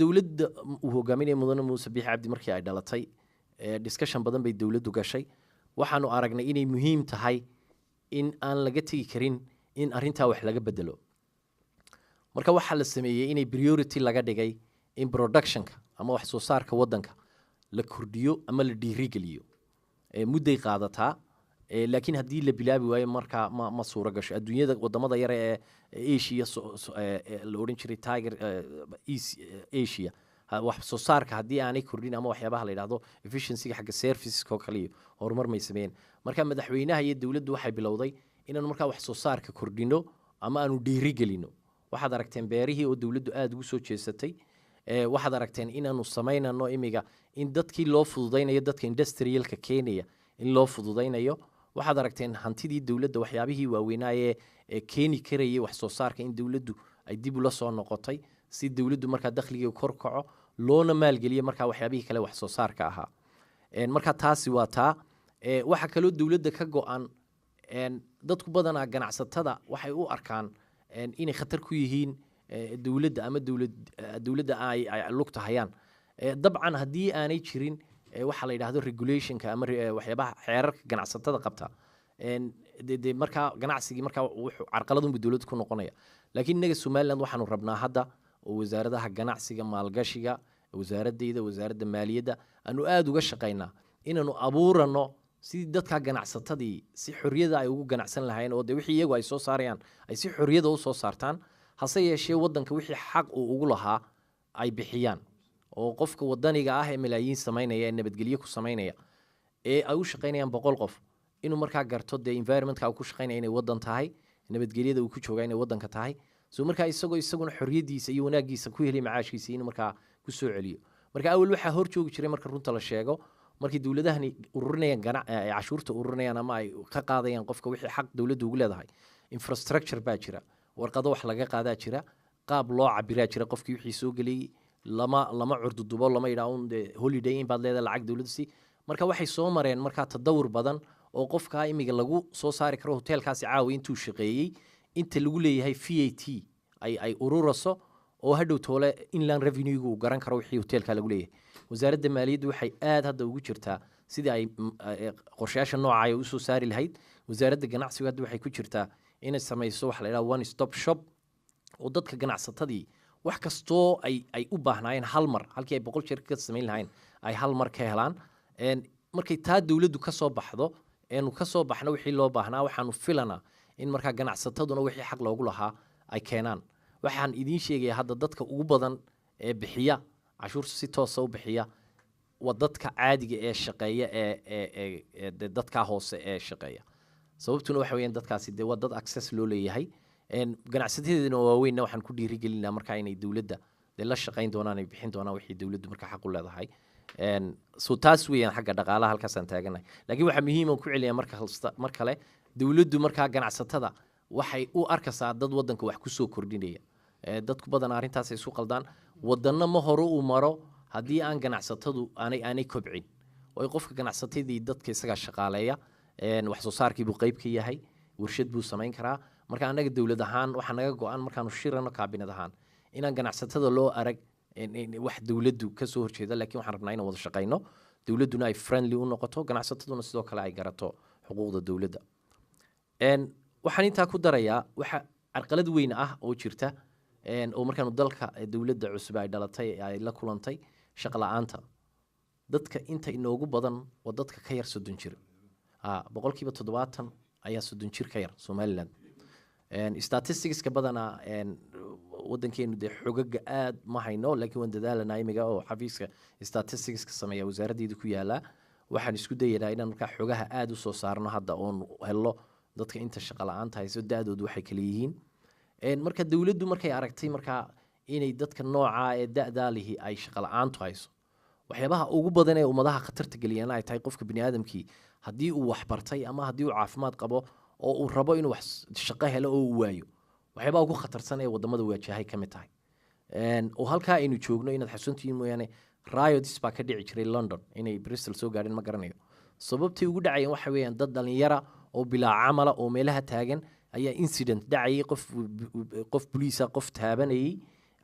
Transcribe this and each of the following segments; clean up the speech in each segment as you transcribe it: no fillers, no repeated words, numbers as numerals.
dowladda uu hogaaminaya mudane muuse biixi cabdi markii ay dhalatay discussion badan bay dowladdu gashay waxaanu aragnay inay muhiim tahay in aan laga tegi karin in arintaa wax laga bedelo marka waxaa la sameeyey inay priority laga dhigay in productionka ama wax soo saarka wadanka la kordhiyo ama la dhiirigeliyo mudday qaadataa laakiin haddii la bilaabi waayo markaa ma suuro gasho adduunyada wadamada yare ee asia la odhan jiray tiger asia wax soo saarka haddii aanay kordhin ama waxyaabaha la yidhaahdo efficiencyga xagga serviceska oo kale iyo horumar may sameeyeen marka madaxweynaha iyo dowladdu waxay bilowday inaanu markaa wax soo saarka kordhino ama aanu dhiirigelino waxaad aragteen beerihii oo dowladdu aada ugu soo jeesatay waxaad aragteen inaanu samaynano imiga in dadkii loo fududaynayo dadka industrialka keenaya in loo fududaynayo waxaad aragteen hantidii dowladda waxyaabihii waaweynaaye keeni karayay wax soo saarka in dowladdu ay dib ula soo noqotay si dowladdu markaa dakhligeedu kor kaco loona maalgeliyo markaa waxyaabihii kale wax soo saarka ahaa marka taasi waa taa waxa kaloo dowladda ka go-an dadku badanaa ganacsatada waxay u arkaan inay khatar ku yihiin dowladda ama dowladda ay lugta hayaan dabcan haddii aanay jirin waxa la yidhaahdo regulationka ama waxyaabaha xeerarka ganacsatada qabta de markaa ganacsigii markaa wuxuu carqaladunbu dowladda ku noqonaya laakiin innaga somaliland waxaanu rabnaa hadda oo wasaaradaha ganacsiga maalgashiga wasaaradda maaliyadda aanu aada uga shaqaynaa inaanu abuurano sidii dadka ganacsatadii si xorriyada ay ugu ganacsan lahayn oo de wixii iyagu ay soo saarayaan ay si xorriyada u soo saartaan hase yeeshee waddanka wixii xaq uu ugu lahaa ay bixiyaan oo qofka wadaniga ah ee malaayiin samaynaya ee nabadgelyo ku samaynaya ee ay u shaqaynayaan 100 qof inuu markaa garto dee environmentka uu ku shaqaynaya inay waddan tahay nabadgelyada uu ku joogaa inay waddanka tahay soo markaa isaguna xorriyadiisa iyo wanaagiisa ku helay macaashkiisa inuu markaa ku soo celiyo marka awal waxaa hor joogi jiray marka runta la sheego markii dowladahani ururinayaan cashuurta ururinayaan ama ay ka qaadayaan qofka wixii xaq dowladdu ugu leedahay infrastructure baa jira warqado wax laga qaadaa jira qaab loo cabiraa jira qofkii wixii soo geliyay lama curdudubo lama yidhaahdo holiday in baad leedahay lacag dowladda si marka waxay soo mareen markaa tadawur badan oo qofka imiga lagu soo saari karo hoteelkaasi caawi intuu shaqeeyey inta lagu leeyahay VAT ay ururaso oo hadhow toole inland revenue-gu uu garan karo wixii hoteelka lagu leeyahay wasaaradda maaliyaddu waxay aad hadda ugu jirtaa sidii ay qorshayaasha nooca ay u soo saari lahayd wasaaradda ganacsigu hadda waxay ku jirtaa inay samayso waxa la yidhaha one stop shop oo dadka ganacsatadii wax kastoo ay u baahnaayeen hal mar halkii ay 100 jeer ka samayn lahayn ay hal mar ka helaan markay taa dowladdu ka soo baxdo eenu ka soo baxno wixii loo baahnaa waxaanu filanaa in markaa ganacsataduna wixii xaq loogu lahaa ay keenaan waxaan idiin sheegayaa hadda dadka ugu badan ee bixiya cashuurta si toosa u bixiya waa dadka caadiga ee shaqeeya ee dadka hoose ee shaqeeya sababtuna waxa weeyaan dadkaasi dee waa dad access loo leeyahay ganacsatadeedana waaweynna waxaan ku dhiirigelinaa markaa inay dowladda dee la shaqayn doonaan ay bixin doonaan wixii dowladdu markaa xaq u leedahay so taas weeyaan xagga dhaqaalaha halkaasaan taaganahay laakiin waxaa muhiim aan ku celiyaa mar kale dowladdu markaa ganacsatada waxay u arkaysaa dad waddanka wax ku soo kordhinaya dadku badan arrintaas ay isu qaldaan waddanna ma hore uu maro haddii aan ganacsatadu aanay kobcin oo qofka ganacsatadii dadka isaga shaqaaleeya wax soo saarkii buu qayb ka yahay warshad buu samayn karaa marka anaga dowlad ahaan waxa naga go'an markaanu shirano kaabinad ahaan inaan ganacsatada loo arag wax dowladdu ka soo horjeeda laakiin waxaan rabnaa inaan wada shaqayno dowladduna ay friendly u noqoto ganacsataduna sidoo kale ay garato xuquuqda dowladda waxaan intaa ku darayaa waxa carqalad weyn ah oo jirta oo markaanu dalka dowladda cusub ay dhalatay ay la kulantay shaqo la'aanta dadka inta inoogu badan waa dadka ka yar 30 jir 70% ayaa 30 jir ka yar Somaliland statisticska badana wadankeenu de xogaga aad ma hayno laakiin waan dadaalanaa imiga oo xafiiska statisticska sameeya wasaaraddeedu ku yaala waxaan isku dayaynaa inaan markaa xogaha aad u soo saarno hadda oon hello dadka inta shaqo la'aanta hayso da'doodu waxay kala yihiin marka dowladdu markay aragtay markaa inay dadka nooca ee da'da lihi ay shaqo la'aantu hayso waxyaabaha ugu badan ee ummadaha khatarta geliyana ay tahay qofka bini'aadamkii haddii uu wax bartay ama haddii uu caafimaad qabo oo uu rabo inuu wax shaqo helo oo uu waayo waxyaabaha ugu khatarsan ee wadamada waajahay ka mid tahay oo halkaa aynu joogno inaad xasuuntihiin mooyaane riots baa ka dhici jiray London inay Bristol soo gaadhin ma garanayo sababtii ugu dhacayeen waxa weeyaan dad dhalinyara oo bilaa camala oo meelaha taagan ayaa incident dhacayay qof police qof taabanayay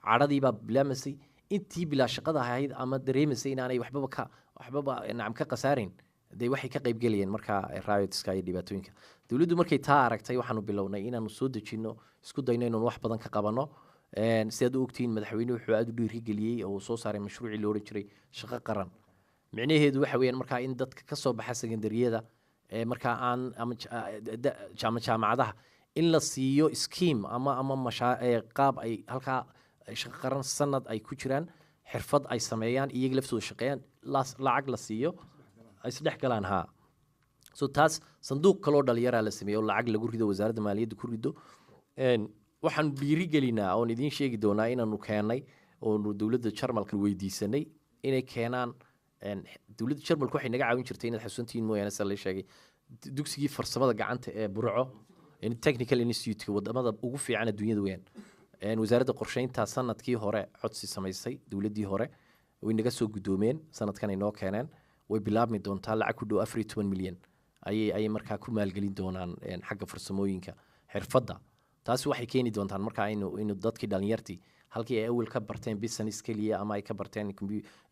caradii baa bilaamasay intii bilaa shaqada ahayd ama dareemaysa inaanay waxbaba nacam ka khasaarin dee waxay ka qayb gelayeen markaa riotska iyo dhibaatooyinka dowladdu markay taa aragtay waxaanu bilownay inaanu soo dejinno isku dayno inaanu wax badan ka qabanno sidaad u ogtihiin madaxweynuhu wuxuu aada u dhiirigeliyey oo uu soo saaray mashruucii la odhan jiray shaqo qaran micnaheedu waxa weeyaan markaa in dadka ka soo baxa secondariyada markaa aan ama jaamacadaha in la siiyo scheme ama qaab ay halkaa shaqo qaran sanad ay ku jiraan xirfad ay sameeyaan iyaga laftooda shaqeeyaan lacag la siiyo ay isdhex galaan haa so taas sanduuq kaloo dhalinyaraa la sameeyo oo lacag lagu rido wasaaradda maaliyadda ku rido waxaan dhiirigelinaa oon idiin sheegi doonaa inaanu keennay oonu dowladda jarmalka weydiisanay inay keenaan dowladda jarmalka waxay naga caawin jirtay inaad xasuusantihiin mooyaane sida la sheegay dugsigii farsamada gacanta ee burco technical institute wadamada ugu fiican adduunyada weeyaan wasaaradda qorsheynta sanadkii hore codsi samaysay dowladdii hore way naga soo guddoomeen sanadkan ay noo keeneen way bilaabmi doontaa lacag ku dhow 14 milyan ayay markaa ku maalgelin doonaan xagga farsamooyinka xirfadda taasi waxay keeni doontaan markaa inuu dadkii dhalinyartii halkii ay awal ka barteen business keliya ama ay ka barteen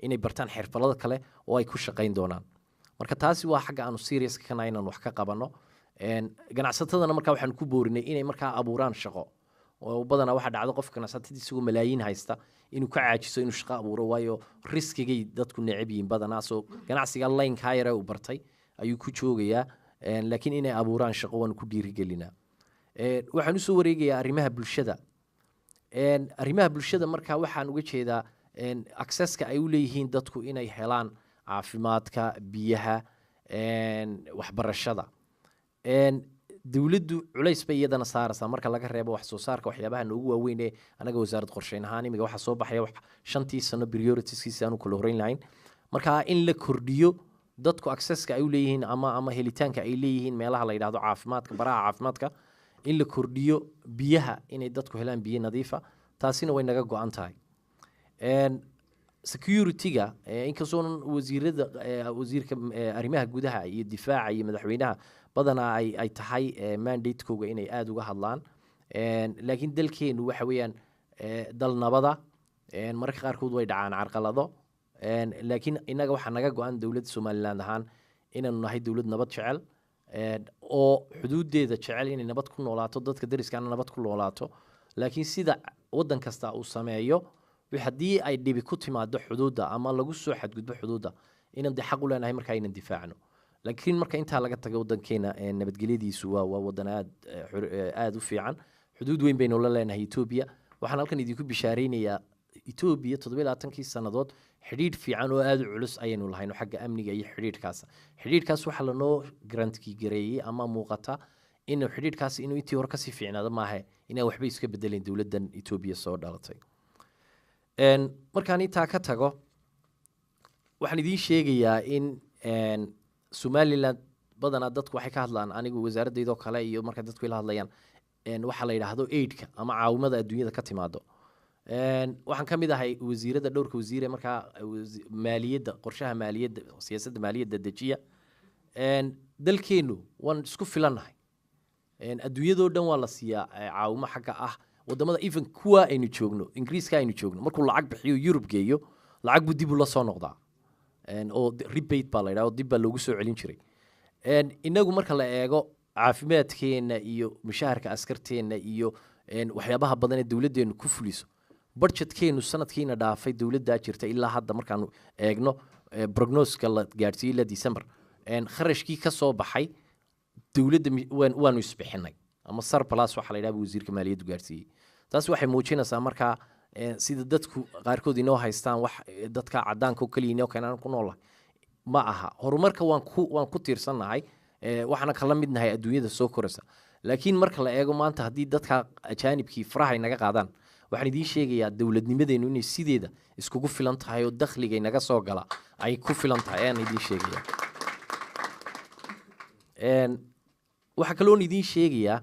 inay bartaan xirfadada kale oo ay ku shaqayn doonaan marka taasi waa xagga aanu serious ka nahay inaan wax ka qabanno ganacsatadana markaa waxaan ku boorinay inay markaa abuuraan shaqo oo badanaa waxaa dhacdo qof ganacsatadii isagoo malaayiin haysta inuu ka caajiso inuu shaqo abuuro waayo riskigay dadku necab yihiin badanaa soo ganacsiga laynkaa yare uu bartay ayuu ku joogayaa laakiin inay abuuraan shaqo waan ku dhiirigelinaa waxaan usoo wareegayaa arrimaha bulshada markaa waxaan uga jeedaa accesska ay u leeyihiin dadku inay helaan caafimaadka biyaha waxbarashada dowladdu culays bay iyadana saaraysaa marka laga reebo wax soo saarka waxyaabaha noogu waaweyn ee anaga wasaaradda qorsheyn ahaan imiga waxaa soo baxaya 5 sano prioritiskiisa aanu kala horeyn lahayn marka in la kordhiyo dadku accesska ay u leeyihiin ama helitaanka ay leeyihiin meelaha la yidhaahdo caafimaadka baraha caafimaadka in la kordhiyo biyaha inay dadku helaan biyo nadiifa taasina way naga go-an tahay security-ga inkastoo wasiirka arrimaha gudaha iyo difaaca iyo madaxweynaha badanaa ay tahay mandate-kooga inay aada uga hadlaan laakiin dalkeenu waxa weeyaan dal nabada mararka qaarkood way dhacaan carqalado laakiin innaga waxaa naga go-an dowladda somaliland ahaan inaanu nahay dowlad nabad jecel oo xuduudeeda jecel inay nabad ku noolaato dadka dariskaana nabad ku noolaato laakiin sida waddan kasta uu sameeyo haddii ay dhibi ku timaado xuduudda ama lagu soo xadgudbo xuduudda inaan dee xaq u leenahay markaa aynan difaacno laakiin marka intaa laga tago waddankeena nabadgelyadiisu waa waddan aada u fiican xuduud weyn baynu la leenahay etoobiya waxaan halkan idinku bishaaraynayaa etoobiya 27 sannadood xidhiidh fiican oo aada u culus ayaynu lahayno xagga amniga iyo xidhiidhkaas waxaa lanoo garantkii gareeyey ama muuqata inuu xidhiidhkaas inuu intii hore kasii fiicnaado maahe inaan waxba iska bedelayn dowladdan etoobiya soo dhalatay markaan intaa ka tago waxaan idiin sheegayaa in somaliland badanaa dadku waxay ka hadlaan anigu wasaaradeydoo kale iyo marka dadku ila hadlayaan waxaa la yidhaahdo aidka ama caawimada adduunyada ka timaado waxaan ka mid ahay wasiirada dhowrka wasiire markaa maaliyadda qorshaha maaliyadda siyaasadda maaliyadda dejiya dalkeenu waan isku filannahay adduunyadoo dhan waa la siiyaa caawimo xagga ah wadamada even kuwa aynu joogno ingiriiska aynu joogno markuu lacag bixiyo yurub geeyo lacag buu dib ula soo noqdaa oo rebate baa la yidhaha oo dib baa loogu soo celin jiray inagu marka la eego caafimaadkeenna iyo mushaharka askarteenna iyo waxyaabaha badan ee dowladdeenu ku fuliso budgetkeenu sanadkiina dhaafay dowladdaa jirta ilaa hadda markaanu eegno prognoska la gaadhsiiyey ilaa December kharashkii ka soo baxay dowladda waanu isbixinay ama surplus waxa la yidhaahdo wasiirka maaliyaddu gaarsiiyey taas waxay muujinaysaa markaa sida dadku qaarkood inoo haystaan wax dadka cadaanka oo kaliya inoo keenaan ku nool ma aha horumarka waan ku tiirsannahay waxaana kala midnahay adduunyada soo koraysa laakiin marka la eego maanta haddii dadka ajaanibkii faraha ay naga qaadaan waxaan idiin sheegayaa dowladnimadeenu inay sideeda iskugu filan tahay oo dakhliga naga soo gala ay ku filan tahay ayaan idiin sheegayaa waxaa kaloo idiin sheegayaa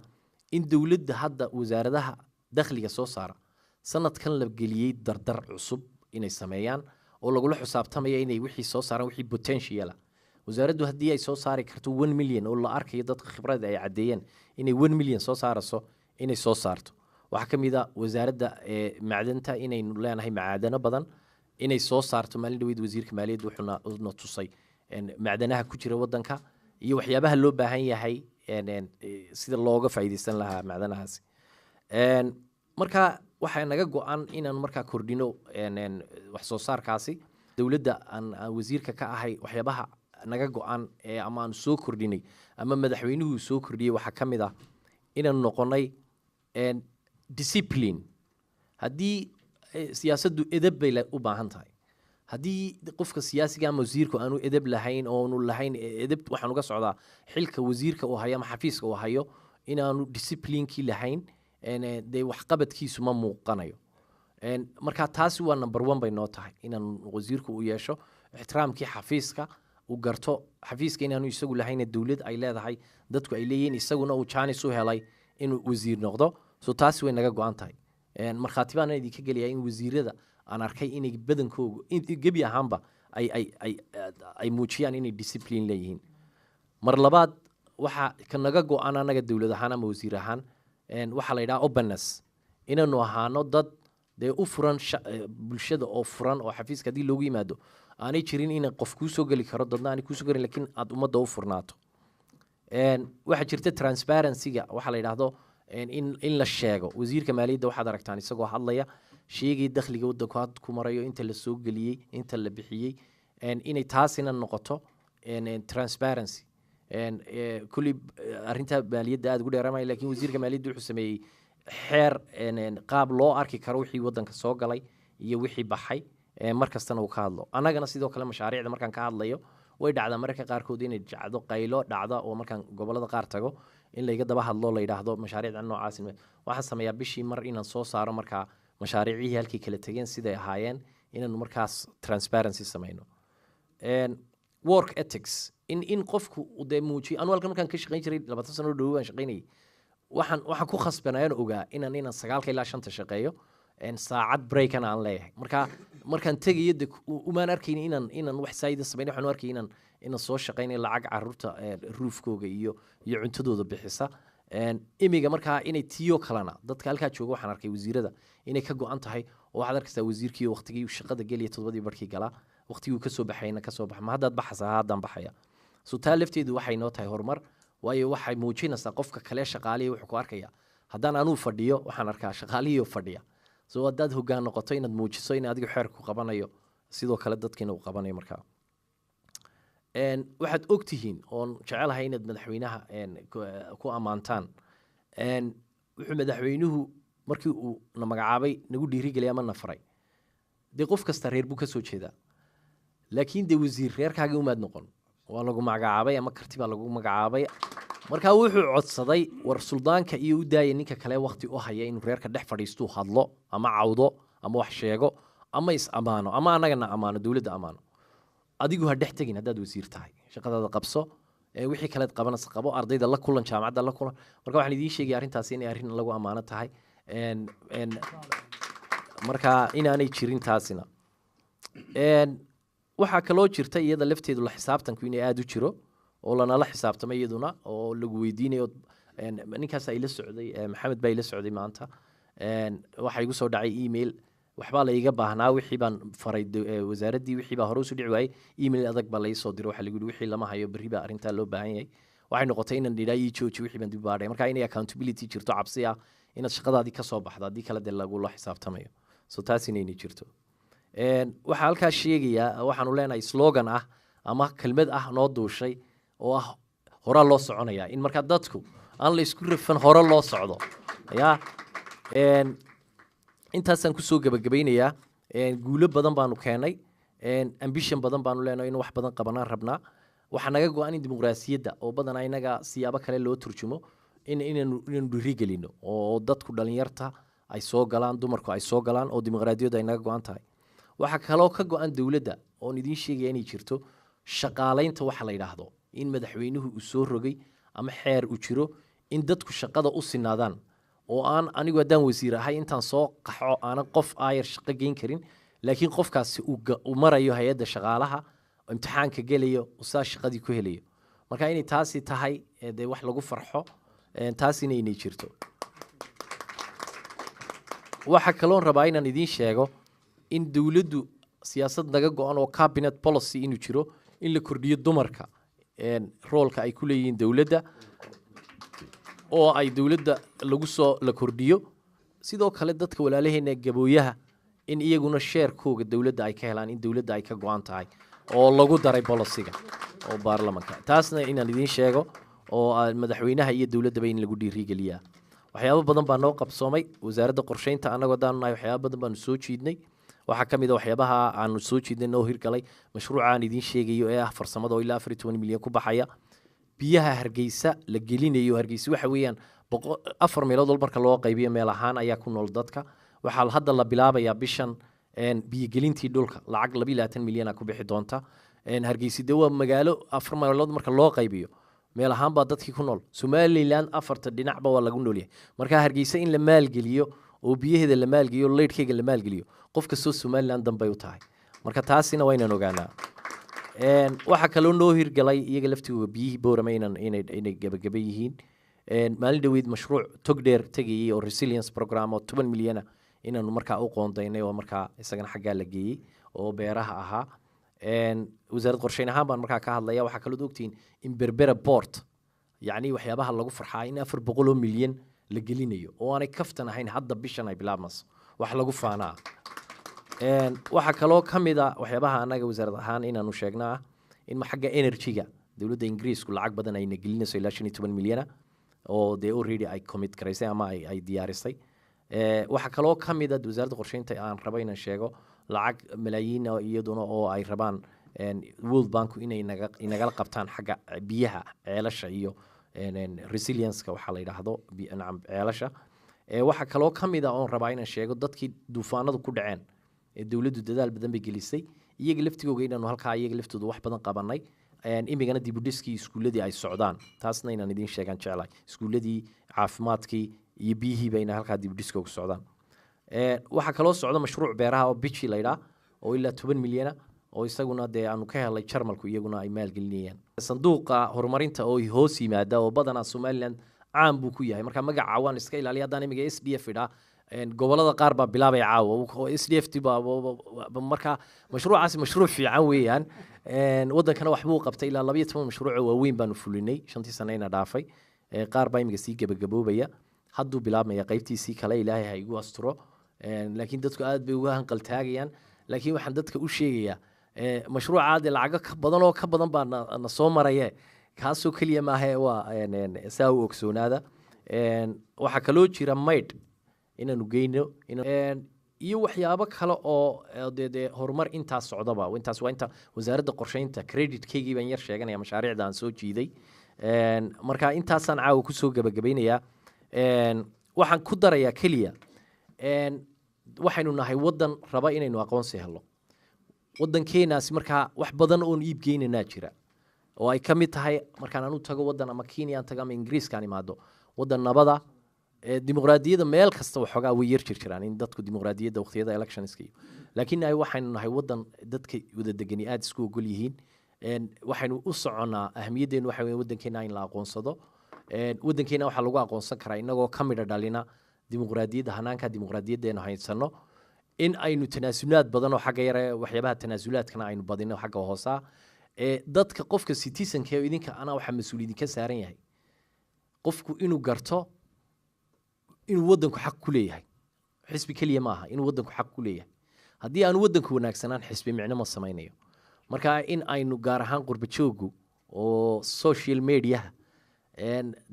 in dowladda hadda wasaaradaha dakhliga soo saara sanadkan la geliyey dardar cusub inay sameeyaan oo lagula xisaabtamaya inay wixii soo saaraan wixii potential wasaaraddu haddii ay soo saari karto 1 milyan oo la arkayo dadka khibrada ay cadeeyeen inay 1 milyan soo saarayso inay soo saarto waxa kamid ah wasaaradda macdanta inaynu leenahay macaadano badan inay soo saarto maalin dhaweyd wasiirka maaliyadda wuxuuna tusay macdanaha ku jira waddanka iyo waxyaabaha loo baahan yahay sida looga faa'iidaysan lahaa macdanahaasi marka waxaa naga go-an inaan markaa kordhino wax soo saarkaasi dowladda aan wasiirka ka ahay waxyaabaha naga go-an ama aan soo kordhinay ama madaxweynuhu soo kordhiyey waxaa ka mid ah inaan noqonay discipline haddii siyaasaddu edeb bay u baahan tahay haddii qofka siyaasiga ama wasiirku aanu edeb lahayn oonu lahayn edeb waxaan uga socdaa xilka wasiirka uu hayo ama xafiiska uu hayo inaanu disciplinekii lahayn dee waxqabadkiisu ma muuqanayo marka taasi waa number 1 bay noo tahay inaan wasiirku u yeesho ixtiraamkii xafiiska uu garto xafiiska inaanu isagu lahayn dawlad ay leedahay dadku ay leeyihiin isaguna uu jaanis u helay inuu wasiir noqdo so taasi way naga go-an tahay markhaati baan idinka gelaya in wasiirada aan arkay inay badankooga gebi ahaanba ay muujiyaan inay discipline leeyihiin mar labaad waxa ka naga go-an anaga dawlad ahaan ama wasiir ahaan waxaa la yidhaha openness inaanu ahaano dad dee u furan bulshada oo furan oo xafiiska haddii loogu yimaado aanay jirin in qof kuu soo geli karo dadna aanay kuusoo gelin lakiin aada ummadda u furnaato waxaa jirta transparency-ga waxaa la yidhaahdo in la sheego wasiirka maaliyadda waxaad aragtaan isagoo hadlaya sheegay dakhliga waddanku had ku marayo inta la soo geliyey inta la bixiyey inay taasina noqoto transparency kulli arrinta maaliyadda aada ugu dheeraamaya lakiin wasiirka maaliyadda wuxuu sameeyey xeer qaab loo arki karo wixii waddanka soo galay iyo wixii baxay mar kastana uu ka hadlo annagana sidoo kale mashaariicda markaan ka hadlayo way dhacdaa mararka qaarkood inay jacdo qaylo dhacda oo markaan gobollada qaar tago in layga daba hadlo la yidhaahdo mashaariicda noocaas waxaan sameeyaa bishii mar inaan soo saaro markaa mashaariicihii halkii kala tegeen siday ahaayeen inaanu markaas transparency samayno work ethics in qofku dee muujiyo anu halkan markaan ka shaqayn jiray 20 sano dhow baan shaqaynayay waxaan ku khasbanayaan ogaa inaan 9 ilaa 5 shaqeeyo saacad breakana aan leeyahay markaan tegayo de umaan arkayn inaan wax saayida sameyn waxaan arkay inaan soo shaqaynay lacag caruurta ruufkooga iyo cuntadooda bixisa imiga markaa inay tiyo kalena dadka halkaa jooga waxaan arkay wasiirada inay ka go-an tahay oo waxaad arkaysaa wasiirkii waqtigii shaqada geliya 7 barkii galaa waqtigii ka soo baxayna ka soo bax ma haddaad baxaysaa haddaan baxaya so taa lafteedu waxay noo tahay horumar waayo waxay muujinaysaa qofka kale shaqaalihii wuxuu ku arkaya haddaan anuu fadhiyo waxaan arkaa shaqaalihii fadhiya so haddaad hoggaan noqoto inaad muujiso in adigu xeerku qabanayo sidoo kale dadkiina uu qabanayo markaa waxaad ogtihiin oon jecelahay inaad madaxweynaha ku ammaantaan wuxuu madaxweynuhu markii uu na magacaabay nagu dhiirigeliyay ama na faray dee qof kasta reer buu ka soo jeedaa laakiin dee wasiir reerkaaga umaad noqon waa lagu magacaabay ama karti baa lagu magacaabay markaa wuxuu codsaday war suldaanka iyo u daaya ninka kale waqti u haya inuu reerka dhex fadhiistuu hadlo ama cawdo ama wax sheego ama is ammaano ama annagana ammaano dowladda ammaano adigu ha dhex tegin haddaad wasiir tahay shaqadaada qabso wixii kaleed qabanaysa qabo ardayda la kulan jaamacadda la kulan marka waxaan idiin sheegaya arrintaasi inay arrin lagu ammaano tahay marka inaanay jirin taasina waxaa kaloo jirta iyada lafteedu la xisaabtanku inay aada u jiro oo lanala xisaabtamay iyaduna oo lagu weydiinayo ninkaas ay la socday maxamed baa ila socday maanta waxaa igu soo dhacay email waxbaa la iga baahnaa wixii baan faray wasaaraddii wixii baa hore usoo dhici waayey email adag baa lai soo diray waxaa lagu yidhi wixii lama hayo berri baa arrintaa loo baahan yahay waxay noqotay inaan idhaa ii jooji wixii baan dib baadhay marka inay accountability jirto cabsi ah inaad shaqadaadii ka soo baxdo haddii kale dee lagula xisaabtamayo so taas inaynay jirto waxaa halkaas sheegayaa waxaanu leenahay slogan ah ama kelmad ah noo duushay oo ah horaa loo soconaya in markaa dadku aan la isku rafan hore loo socdo ya intaasaan kusoo gabagabaynayaa guulo badan baanu keenay ambition badan baanu leenahay in wax badan qabanaan rabnaa waxaa naga go-an in dimuqraasiyadda oo badanaa inaga siyaabo kale loo turjumo inaanu dhiirigelino oo dadku dhalinyarta ay soo galaan dumarku ay soo galaan oo dimuqraadiyaddu ay naga go-an tahay waxaa kaloo ka go-an dowladda oon idiin sheegaya inay jirto shaqaalaynta waxa la yidhaahdo in madaxweynuhu uu soo rogay ama xeer uu jiro in dadku shaqada u sinaadaan oo aan anigu haddaan wasiir ahay intaan soo qaxo aanan qof aayar shaqo geyn karin laakiin qofkaasi uu marayo hay-adda shaqaalaha imtixaanka gelayo saa shaqadii ku helayo marka inay taasi tahay dee wax lagu farxo taasina inay jirto waxaa kaloon rabaa inaan idiin sheego in dowladdu siyaasad naga go-an oo cabinet policy inuu jiro in la kordhiyo dumarka roolka ay ku leeyihiin dowladda oo ay dowladda la kordhiyo sidoo kale dadka walaalaheena gabooyaha in iyaguna sheerkooga dowladda ay ka helaan in dowladda ay ka go-an tahay oo lagu daray policyga oo baarlamanka taasna inaan idiin sheego oo madaxweynaha iyo dowladdaba in lagu dhiirigeliyaa waxyaabo badan baa noo qabsoomay wasaaradda qorsheynta annagoo daan nahay waxyaabo badan baanu soo jiidnay waxaa ka mid ah waxyaabaha aanu soo jiidnay noo hirgalay mashruuca aan idiin sheegayo ee ah farsamada oo ilaa 14 milyan ku baxaya biyaha Hargeysa la gelinayo Hargeysa waxa weeyaan 4 meelood marka loo qaybiyo meel ahaan ayaa ku nool dadka waxa hadda la bilaabayaa bishan biyo gelintii dhulka lacag 22 milyan ku bixi doonta Hargeysa waa magaalo 4 meelood marka loo qaybiyo meel ahaan baa dadkii ku nool Somaliland afarta dhinacba waa lagu nool yahay marka Hargeysa in la maalgeliyo oo biyaheeda la maalgeliyo leedkeyga la maalgeliyo qofka soo Somaliland danbay u tahay marka taasina waa inaan ogaanaa waxa kale noo hirgalay iyaga laftigooda biyihii Boorama inay gabagaba yihiin maalin dhaweyd mashruuc togdheer tagayay oo resilience program oo 10 milyan inaanu markaa u qoondaynay oo markaa isagana xagga la geeyay oo beeraha ahaa wasaaradda qorsheyn ahaan baan markaa ka hadlaya waxa kale oo ogtiin in Berbera port yani waxyaabaha lagu farxaa in 400 milyan la gelinayo oo aanay kaftan ahayn hadda bishan ay bilaabmayso wax lagu faanaa waxa kale oo kamid ah waxyaabaha anaga wasaaradda ahaan inaanu sheegnaa in xagga energy-ga dawladda Ingiriisku lacag badan ay gelinayso ilaa 15 milyan oo they already ay commit gareysay ama ay diyaarisay waxa kale oo kamid ah wasaaradda qorsheynta aan rabo inaan sheego lacag malaayiin iyaduna oo ay rabaan World Bank inay naga qabtaan xagga biyaha ceelasha iyo resilience-ka waxa la yiraahdo ceelasha waxa kale oo kamid ah oo rabaa inaan sheego dadkii duufaanadu ku dhaceen dawladdu dadaal badan bay gelisay iyaga laftigooga inaanu halka iyaga laftooda wax badan qabanay imigana dib u dhiskii iskuuladii ay socdaan taasna inaan idin sheegan jeclay iskuuladii caafimaadkii iyo biyihii bayna halka dib u dhiskooga socdaan waxa kale oo socda mashruuc beeraha oo bichi la yiraahdo oo ilaa 10 milyan oo isaguna aanu ka helay Jarmalku iyaguna ay maalgelinayaan sanduuqa horumarinta oo hoos yimaada oo badana Somaliland caan buu ku yahay marka magaca waan iska ilaaliya hadaan imiga SDF ida gobolada qaar baa bilaabay caawa oo SDF marka mashruucaasi mashruuc fiican weeyaan wadankana wax buu qabtay ilaa 12 mashruuc oo waaweyn baanu fulinay 5 sanayna dhaafay qaar baa imiga sii gabagaboobaya hadduu bilaabmaya qaybtiisii kale ilaahay ha igu asturo laakiin dadku aad bay uga hanqal taagayaan laakiin waxaan dadka u sheegayaa mashruucaad lacag ka badan baa na soo maraya kaasoo kaliya ma aha waa saa u ogsoonaada waxa kaloo jira mayd inaanu geyno iyo waxyaabo kale oo horumar intaas socdaba intaas waa inta wasaaradda qorsheynta credit-keygii baan yar sheeganaya mashaariicda aan soo jiiday marka intaasaan caawa ku soo gabagabaynayaa waxaan ku darayaa kaliya waxaynu nahay wadan raba inaynu aqoonsi helno wadankeenaasi markaa wax badan oo iib geynana jira oo ay kamid tahay markaan aanu tago wadan ama Kenya aan tago ama Ingiriiska aan imaado wadan nabada dimuqraadiyadda meel kasta waxoogaa way yar jiraan in dadku dimuqraadiyadda waqtiyada electionska laakiin ay waxaynu nahay wadan dadka wada degani aad isku ogol yihiin waxaynu u soconaa ahmiyadeenu waxa weeye wadankeena in la aqoonsado wadankeena waxa lagu aqoonsan karaa inagoo kamid dhalina dimuqraadiyadda hanaanka dimuqraadiyaddeena haysano in aynu tanaasulaad badan oo xagga yar waxyaabaha tanaasulaadkana aynu badino xagga hoosa dadka qofka citizen-ka idinka ana waxa mas'uuliyad ka saaran yahay qofku inuu garto inuu wadanku xaq ku leeyahay xisbi kaliya ma aha inuu wadanku xaq ku leeyahay haddii aan wadanku wanaagsanaan xisbi micno ma samaynayo marka in aynu gaar ahaan qurba joogu oo social media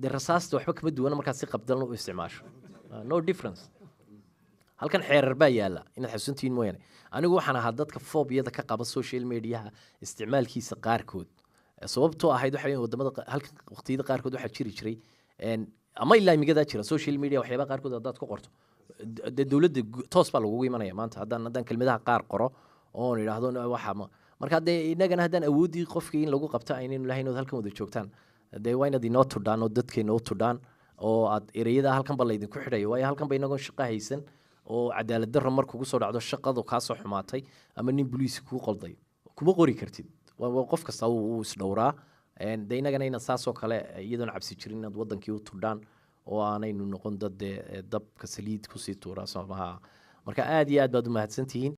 rasaasta waxba kama duwana markaa si qabdan u isticmaasho no difference halkan xeerar baa yaala inaad xasuuntiin mooyane anigu waxaan ahaa dadka foobiyada ka qaba social media isticmaalkiisa qaarkood sababtoo ahayd waxa weeyaan wadamada halkan waqtiyada qaarkood waxa jiri jiray ama ilaa imigada jira social media waxyaaba qaarkood hadaad ku qorto dawladda toos baa lagu imanaya maanta haddaan kelmadaha qaar qoro oo yiraahdo waxa marka inagana haddaan awoodii qofkii in lagu qabto aynaynu lahayn oo halkan wada joogtaan waa inaad inoo tudhaan oo dadkeena u tudhaan oo aad ereyada halkan ba laydinku xidhayo waayo halkan ba inagoon shaqo haysan oo cadaalad darro markugu soo dhacdo shaqadu kaa soo xumaatay ama nin booliis kuu qolday kuma qori kartid qof kasta uu isdhowraa inagana inaad saasoo kale iyadoon cabsi jirin inaad wadankii u tudhaan oo aanaynu noqon dad dabka saliid kusii tuura marka aad iyo aad baad u mahadsantihiin